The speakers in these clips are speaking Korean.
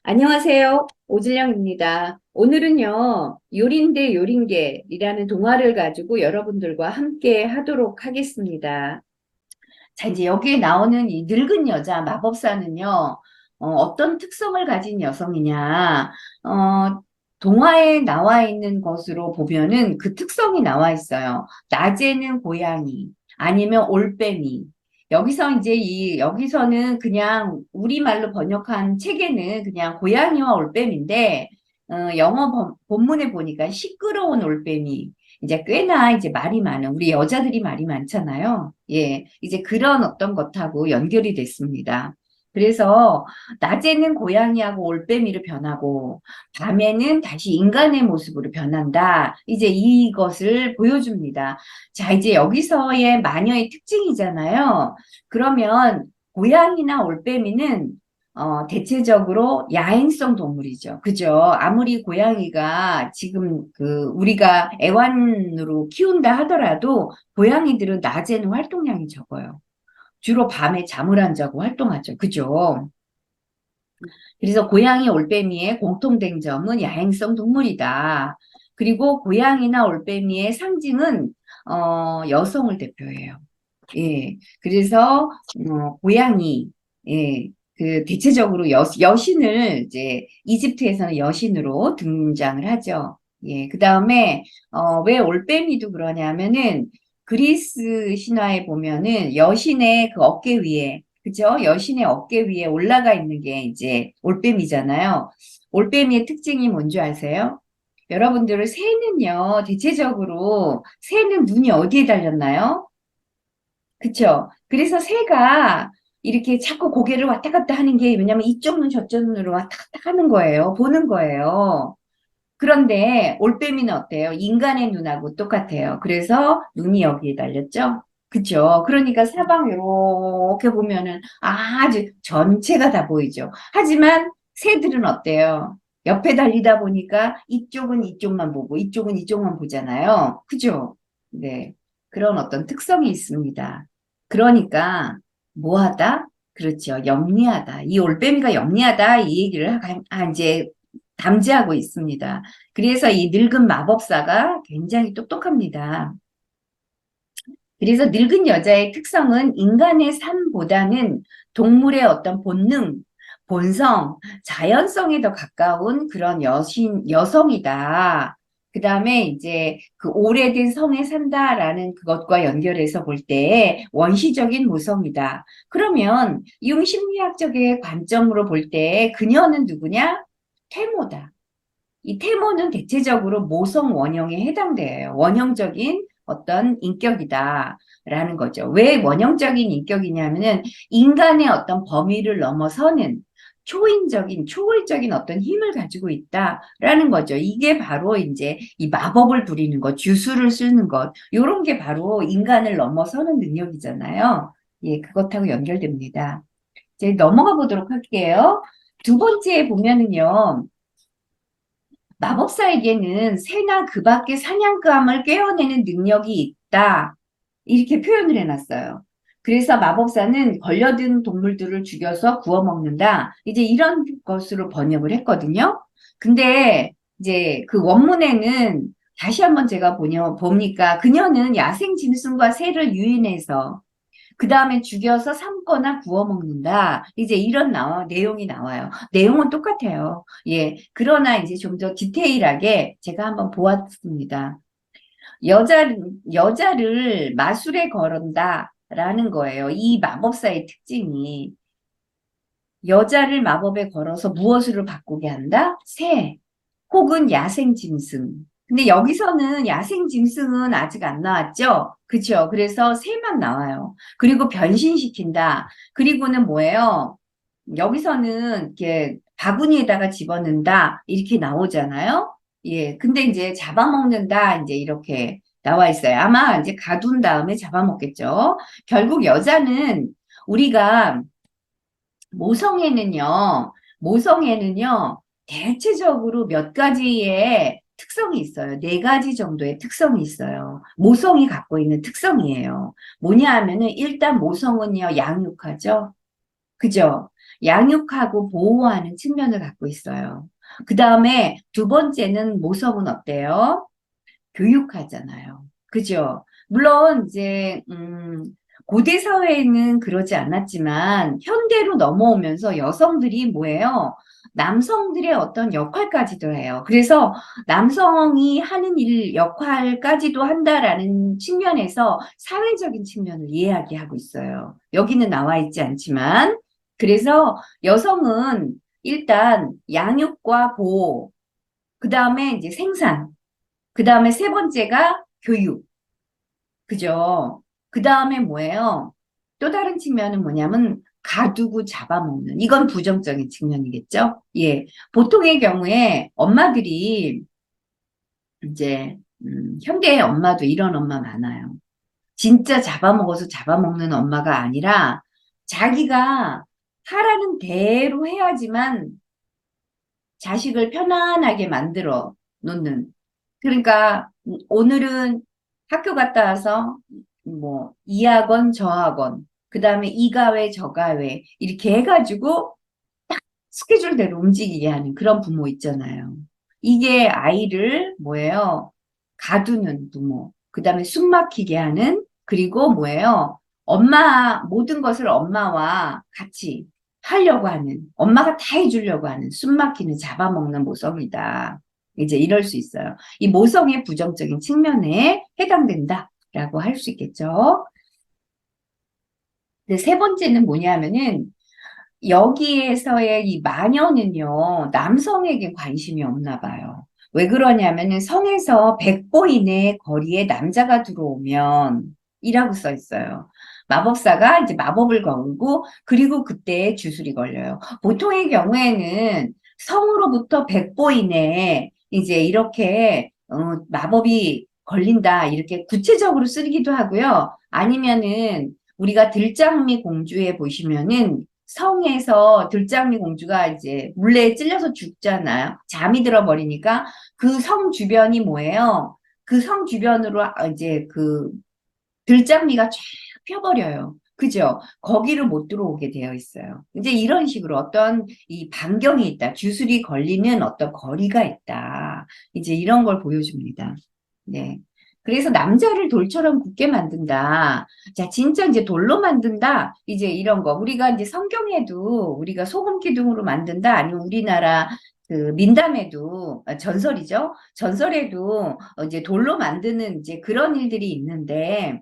안녕하세요. 오진영입니다. 오늘은요, 요린대 요린계이라는 동화를 가지고 여러분들과 함께 하도록 하겠습니다. 자, 이제 여기에 나오는 이 늙은 여자 마법사는요, 어떤 특성을 가진 여성이냐, 동화에 나와 있는 것으로 보면은 그 특성이 나와 있어요. 낮에는 고양이, 아니면 올빼미. 여기서는 그냥 우리말로 번역한 책에는 그냥 고양이와 올빼미인데, 영어 본문에 보니까 시끄러운 올빼미, 이제 꽤나 이제 말이 많은, 우리 여자들이 말이 많잖아요. 예, 이제 그런 어떤 것하고 연결이 됐습니다. 그래서 낮에는 고양이하고 올빼미로 변하고 밤에는 다시 인간의 모습으로 변한다. 이제 이것을 보여줍니다. 자, 이제 여기서의 마녀의 특징이잖아요. 그러면 고양이나 올빼미는 대체적으로 야행성 동물이죠. 그죠? 아무리 고양이가 지금 우리가 애완으로 키운다 하더라도 고양이들은 낮에는 활동량이 적어요. 주로 밤에 잠을 안 자고 활동하죠. 그죠? 그래서 고양이 올빼미의 공통된 점은 야행성 동물이다. 그리고 고양이나 올빼미의 상징은 여성을 대표해요. 예, 그래서 고양이, 예, 그 대체적으로 여신을 이제 이집트에서는 여신으로 등장을 하죠. 예, 그 다음에 왜 올빼미도 그러냐면은 그리스 신화에 보면은 여신의 그 어깨 위에, 그죠? 여신의 어깨 위에 올라가 있는 게 이제 올빼미잖아요. 올빼미의 특징이 뭔지 아세요? 여러분들 새는요, 대체적으로 새는 눈이 어디에 달렸나요? 그쵸? 그래서 새가 이렇게 자꾸 고개를 왔다 갔다 하는 게 왜냐면 이쪽 눈 저쪽 눈으로 왔다 갔다 하는 거예요. 보는 거예요. 그런데 올빼미는 어때요? 인간의 눈하고 똑같아요. 그래서 눈이 여기에 달렸죠? 그쵸? 그러니까 사방 이렇게 보면은 아주 전체가 다 보이죠. 하지만 새들은 어때요? 옆에 달리다 보니까 이쪽은 이쪽만 보고 이쪽은 이쪽만 보잖아요. 그죠? 네. 그런 어떤 특성이 있습니다. 그러니까 뭐하다? 그렇죠. 영리하다. 이 올빼미가 영리하다. 이 얘기를 이제 담지하고 있습니다. 그래서 이 늙은 마법사가 굉장히 똑똑합니다. 그래서 늙은 여자의 특성은 인간의 삶보다는 동물의 어떤 본능, 본성, 자연성에 더 가까운 그런 여성이다. 그 다음에 이제 그 오래된 성에 산다라는 그것과 연결해서 볼 때 원시적인 모성이다. 그러면 융 심리학적인 관점으로 볼 때 그녀는 누구냐? 태모다. 이 태모는 대체적으로 모성 원형에 해당돼요. 원형적인 어떤 인격이다라는 거죠. 왜 원형적인 인격이냐면은 인간의 어떤 범위를 넘어서는 초인적인, 초월적인 어떤 힘을 가지고 있다라는 거죠. 이게 바로 이제 이 마법을 부리는 것, 주술을 쓰는 것, 이런 게 바로 인간을 넘어서는 능력이잖아요. 예, 그것하고 연결됩니다. 이제 넘어가 보도록 할게요. 두 번째 보면은요. 마법사에게는 새나 그 밖의 사냥감을 깨어내는 능력이 있다. 이렇게 표현을 해놨어요. 그래서 마법사는 걸려든 동물들을 죽여서 구워 먹는다. 이제 이런 것으로 번역을 했거든요. 근데 이제 그 원문에는 다시 한번 제가 보니까 그녀는 야생 짐승과 새를 유인해서 그 다음에 죽여서 삶거나 구워 먹는다. 이제 이런 내용이 나와요. 내용은 똑같아요. 예. 그러나 이제 좀 더 디테일하게 제가 한번 보았습니다. 여자, 여자를 마술에 걸은다. 라는 거예요. 이 마법사의 특징이. 여자를 마법에 걸어서 무엇으로 바꾸게 한다? 새. 혹은 야생 짐승. 근데 여기서는 야생 짐승은 아직 안 나왔죠? 그쵸? 그래서 새만 나와요. 그리고 변신시킨다. 그리고는 뭐예요? 여기서는 이렇게 바구니에다가 집어넣는다. 이렇게 나오잖아요? 예. 근데 이제 잡아먹는다. 이제 이렇게 나와 있어요. 아마 이제 가둔 다음에 잡아먹겠죠? 결국 여자는 우리가 모성애는요, 모성애는요, 대체적으로 몇 가지의 특성이 있어요. 네 가지 정도의 특성이 있어요. 모성이 갖고 있는 특성이에요. 뭐냐 하면은 일단 모성은요, 양육하죠. 그죠? 양육하고 보호하는 측면을 갖고 있어요. 그 다음에 두 번째는 모성은 어때요? 교육하잖아요. 그죠? 물론 이제 고대 사회에는 그러지 않았지만 현대로 넘어오면서 여성들이 뭐예요? 남성들의 어떤 역할까지도 해요. 그래서 남성이 하는 일 역할까지도 한다라는 측면에서 사회적인 측면을 이야기하고 있어요. 여기는 나와 있지 않지만 그래서 여성은 일단 양육과 보호, 그 다음에 이제 생산, 그 다음에 세 번째가 교육. 그죠? 그 다음에 뭐예요? 또 다른 측면은 뭐냐면 가두고 잡아먹는. 이건 부정적인 측면이겠죠? 예. 보통의 경우에 엄마들이 이제, 현대의 엄마도 이런 엄마 많아요. 진짜 잡아먹어서 잡아먹는 엄마가 아니라 자기가 하라는 대로 해야지만 자식을 편안하게 만들어 놓는. 그러니까 오늘은 학교 갔다 와서 뭐 이 학원 저 학원 그다음에 이 과외 저 과외 이렇게 해가지고 스케줄대로 움직이게 하는 그런 부모 있잖아요. 이게 아이를 뭐예요? 가두는 부모. 그다음에 숨 막히게 하는 그리고 뭐예요? 엄마 모든 것을 엄마와 같이 하려고 하는 엄마가 다 해주려고 하는 숨 막히는 잡아먹는 모성이다. 이제 이럴 수 있어요. 이 모성의 부정적인 측면에 해당된다라고 할 수 있겠죠. 근데 세 번째는 뭐냐면은 여기에서의 이 마녀는요, 남성에게 관심이 없나 봐요. 왜 그러냐면은 성에서 100보 이내 거리에 남자가 들어오면 이라고 써 있어요. 마법사가 이제 마법을 걸고 그리고 그때 주술이 걸려요. 보통의 경우에는 성으로부터 100보 이내에 이제 이렇게 마법이 걸린다 이렇게 구체적으로 쓰기도 하고요. 아니면은 우리가 들장미 공주에 보시면은 성에서 들장미 공주가 이제 물레에 찔려서 죽잖아요. 잠이 들어버리니까 그 성 주변이 뭐예요? 그 성 주변으로 이제 그 들장미가 쫙 펴버려요. 그죠? 거기를 못 들어오게 되어 있어요. 이제 이런 식으로 어떤 이 반경이 있다. 주술이 걸리는 어떤 거리가 있다. 이제 이런 걸 보여줍니다. 네. 그래서 남자를 돌처럼 굳게 만든다. 자, 진짜 이제 돌로 만든다. 이제 이런 거. 우리가 이제 성경에도 우리가 소금 기둥으로 만든다. 아니면 우리나라 그 민담에도 전설이죠. 전설에도 이제 돌로 만드는 이제 그런 일들이 있는데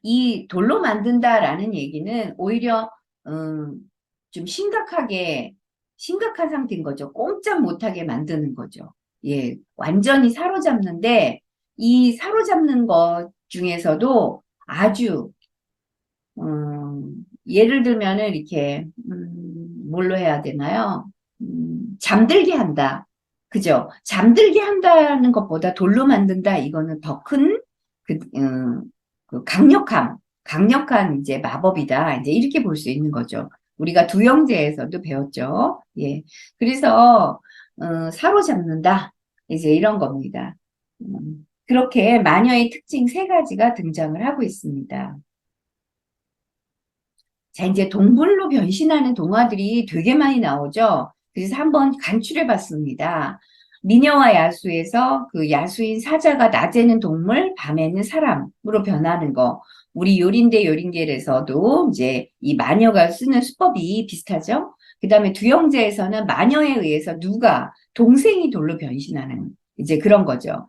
이 돌로 만든다라는 얘기는 오히려 좀 심각한 상태인 거죠. 꼼짝 못하게 만드는 거죠. 예, 완전히 사로잡는데 이 사로잡는 것 중에서도 아주 예를 들면은 이렇게 뭘로 해야 되나요? 잠들게 한다. 그죠? 잠들게 한다는 것보다 돌로 만든다. 이거는 더 큰 그 강력한 이제 마법이다. 이제 이렇게 볼 수 있는 거죠. 우리가 두형제에서도 배웠죠. 예. 그래서 사로잡는다. 이제 이런 겁니다. 그렇게 마녀의 특징 세 가지가 등장을 하고 있습니다. 자, 이제 동물로 변신하는 동화들이 되게 많이 나오죠. 그래서 한번 간추려 봤습니다. 미녀와 야수에서 그 야수인 사자가 낮에는 동물, 밤에는 사람으로 변하는 거. 우리 요린대 요린결에서도 이제 이 마녀가 쓰는 수법이 비슷하죠. 그 다음에 두형제에서는 마녀에 의해서 누가 동생이 돌로 변신하는 이제 그런 거죠.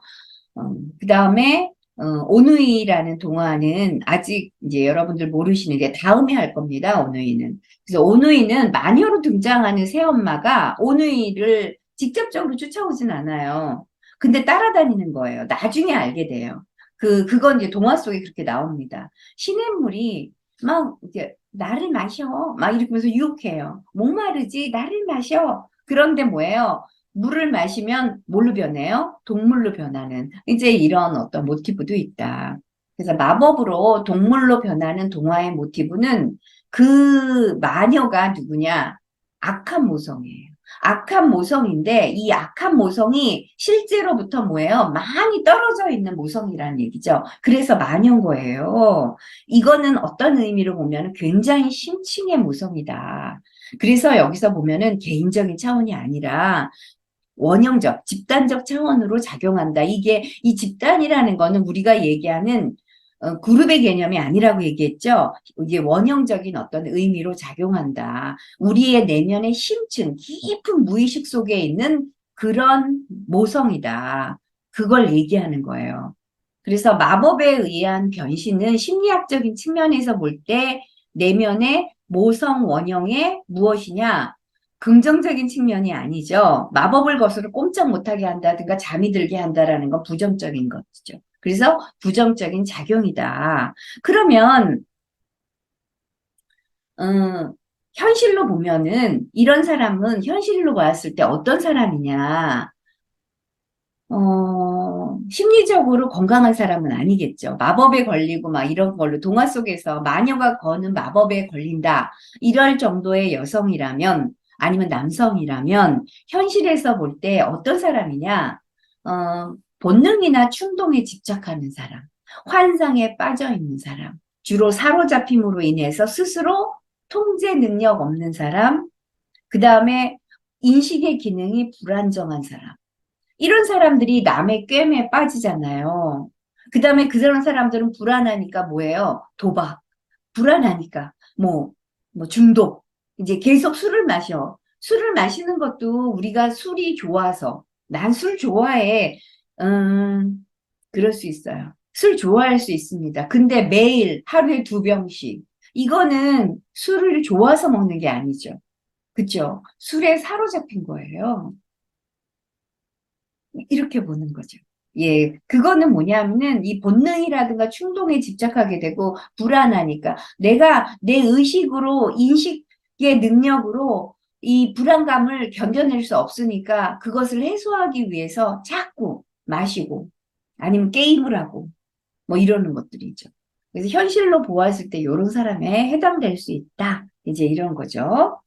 그 다음에 오누이라는 동화는 아직 이제 여러분들 모르시는데 다음에 할 겁니다. 오누이는. 그래서 오누이는 마녀로 등장하는 새엄마가 오누이를 직접적으로 쫓아오진 않아요. 근데 따라다니는 거예요. 나중에 알게 돼요. 그건 이제 동화 속에 그렇게 나옵니다. 시냇물이 막 이제 나를 마셔. 막 이러면서 유혹해요. 목마르지? 나를 마셔. 그런데 뭐예요? 물을 마시면 뭘로 변해요? 동물로 변하는 이제 이런 어떤 모티브도 있다. 그래서 마법으로 동물로 변하는 동화의 모티브는 그 마녀가 누구냐? 악한 모성이에요. 악한 모성인데 이 악한 모성이 실제로부터 뭐예요? 많이 떨어져 있는 모성이라는 얘기죠. 그래서 많은 거예요. 이거는 어떤 의미로 보면 굉장히 심층의 모성이다. 그래서 여기서 보면은 개인적인 차원이 아니라 원형적, 집단적 차원으로 작용한다. 이게 이 집단이라는 거는 우리가 얘기하는 그룹의 개념이 아니라고 얘기했죠. 이게 원형적인 어떤 의미로 작용한다. 우리의 내면의 심층, 깊은 무의식 속에 있는 그런 모성이다. 그걸 얘기하는 거예요. 그래서 마법에 의한 변신은 심리학적인 측면에서 볼 때 내면의 모성 원형의 무엇이냐? 긍정적인 측면이 아니죠. 마법을 거스를 꼼짝 못하게 한다든가 잠이 들게 한다라는 건 부정적인 것이죠. 그래서 부정적인 작용이다. 그러면 음, 현실로 보면은 이런 사람은 현실로 봤을 때 어떤 사람이냐? 심리적으로 건강한 사람은 아니겠죠. 마법에 걸리고 막 이런 걸로 동화 속에서 마녀가 거는 마법에 걸린다. 이럴 정도의 여성이라면 아니면 남성이라면 현실에서 볼 때 어떤 사람이냐? 본능이나 충동에 집착하는 사람, 환상에 빠져 있는 사람, 주로 사로잡힘으로 인해서 스스로 통제 능력 없는 사람, 그 다음에 인식의 기능이 불안정한 사람. 이런 사람들이 남의 꿰매에 빠지잖아요. 그 다음에 그런 사람들은 불안하니까 뭐예요? 도박. 불안하니까 뭐 중독. 이제 계속 술을 마셔. 술을 마시는 것도 우리가 술이 좋아서 난 술 좋아해. 그럴 수 있어요. 술 좋아할 수 있습니다. 근데 매일 하루에 2병씩. 이거는 술을 좋아서 먹는 게 아니죠. 그죠? 술에 사로잡힌 거예요. 이렇게 보는 거죠. 예, 그거는 뭐냐면은 이 본능이라든가 충동에 집착하게 되고 불안하니까 내가 내 의식으로 인식의 능력으로 이 불안감을 견뎌낼 수 없으니까 그것을 해소하기 위해서 자꾸 마시고 아니면 게임을 하고 뭐 이러는 것들이죠. 그래서 현실로 보았을 때 이런 사람에 해당될 수 있다. 이제 이런 거죠.